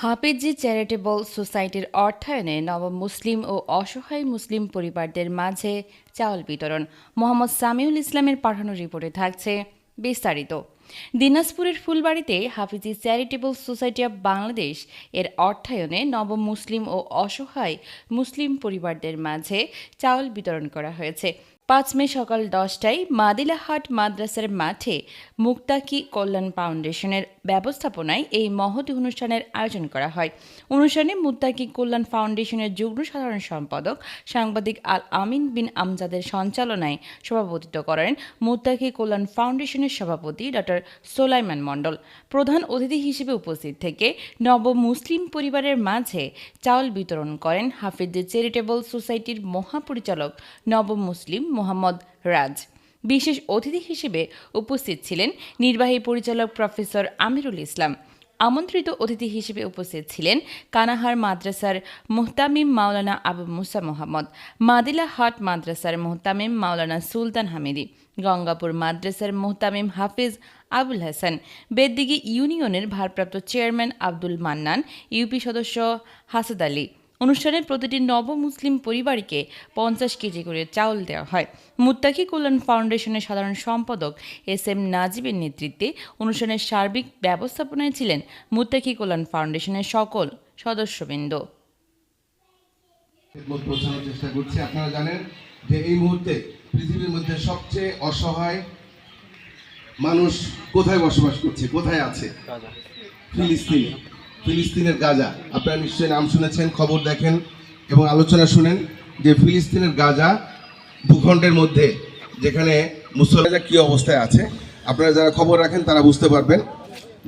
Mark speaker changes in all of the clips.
Speaker 1: Hafezi charitable সোসাইটির অর্থায়নে নবম মুসলিম ও অসহায় মুসলিম পরিবারদের মাঝে চাউল বিতরণ। মোহাম্মদ সামিউল ইসলামের পাঠানো রিপোর্টে থাকছে বিস্তারিত। দিনাজপুরের ফুলবাড়ীতে হাফিজি চ্যারিটেবল সোসাইটি অব বাংলাদেশ এর অর্থায়নে নবম মুসলিম ও অসহায় মুসলিম পরিবারদের মাঝে চাউল বিতরণ করা হয়েছে। 5 মে সকাল 10টায় মাদিলাহাট মাদ্রাসার মাঠে মুক্তাকি কল্যাণ ফাউন্ডেশনের ব্যবস্থাপনায় এই মহৎ অনুষ্ঠানের আয়োজন করা হয়। অনুষ্ঠানে মুত্তাকি কল্যাণ ফাউন্ডেশনের যুগ্ম সাধারণ সম্পাদক সাংবাদিক আল আমিন বিন আমজাদের সঞ্চালনায় সভাপতিত্ব করেন মুত্তাকি কল্যাণ ফাউন্ডেশনের সভাপতি ডক্টর সোলাইমান মণ্ডল। প্রধান অতিথি হিসেবে উপস্থিত থেকে নবম মুসলিম পরিবারের মাঝে চাউল বিতরণ করেন হাফিজ চ্যারিটেবল সোসাইটির মহাপরিচালক নবম মুসলিম মোহাম্মদ রাজ। বিশেষ অতিথি হিসেবে উপস্থিত ছিলেন নির্বাহী পরিচালক প্রফেসর আমিরুল ইসলাম। আমন্ত্রিত অতিথি হিসেবে উপস্থিত ছিলেন কানাহার মাদ্রাসার মুহতামিম মাওলানা আবু মুসা মোহাম্মদ, মাদিলাহাট মাদ্রাসার মুহতামিম মাওলানা সুলতান হামিদি, গঙ্গাপুর মাদ্রাসার মুহতামিম হাফিজ আবুল হাসান, বেদদিঘি ইউনিয়নের ভারপ্রাপ্ত চেয়ারম্যান আব্দুল মান্নান, ইউপি সদস্য হাসাদ আলী। অনুষ্ঠানে প্রতিটি নব মুসলিম পরিবারকে 50 কেজি করে চাউল দেওয়া হয়। মুত্তাকি কল্যাণ ফাউন্ডেশনের সাধারণ সম্পাদক এস.এম. নাজিবের নেতৃত্বে অনুষ্ঠানের সার্বিক ব্যবস্থাপনায় ছিলেন মুত্তাকি কল্যাণ ফাউন্ডেশনের সকল সদস্যবৃন্দ।
Speaker 2: পৌঁছানোর চেষ্টা করছি। আপনারা জানেন যে এই মুহূর্তে পৃথিবীর মধ্যে সবচেয়ে অসহায় মানুষ কোথায় বসবাস করছে, কোথায় আছে? ফিলিস্তিনে, ফিলিস্তিনের গাজা। আপনারা নিশ্চয়ই নাম শুনেছেন, খবর দেখেন এবং আলোচনা শুনেন যে ফিলিস্তিনের গাজা ভূখণ্ডের মধ্যে যেখানে মুসলমানরা কী অবস্থায় আছে। আপনারা যারা খবর রাখেন তারা বুঝতে পারবেন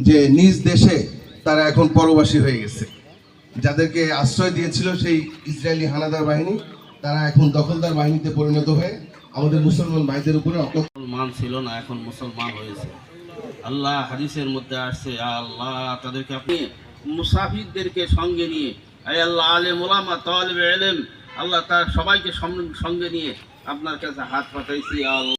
Speaker 2: যে নিজ দেশে তারা এখন পরবাসী হয়ে গেছে। যাদেরকে আশ্রয় দিয়েছিল সেই ইসরায়েলি হানাদার বাহিনী, তারা এখন দখলদার বাহিনীতে পরিণত হয়ে আমাদের মুসলমান ভাইদের উপরে
Speaker 3: মুসলমান ছিল না, এখন মুসলমান হয়েছে। আল্লাহ হাদিসের মধ্যে আসছে, আল্লাহ তাদেরকে আপনি মুসাফিরদেরকে সঙ্গে নিয়ে, আল্লাহ আলেম ওলামা তালিবে ইলম, আল্লাহ তার সবাইকে সঙ্গে নিয়ে আপনার কাছে হাত পাঠাইছি। আল্লাহ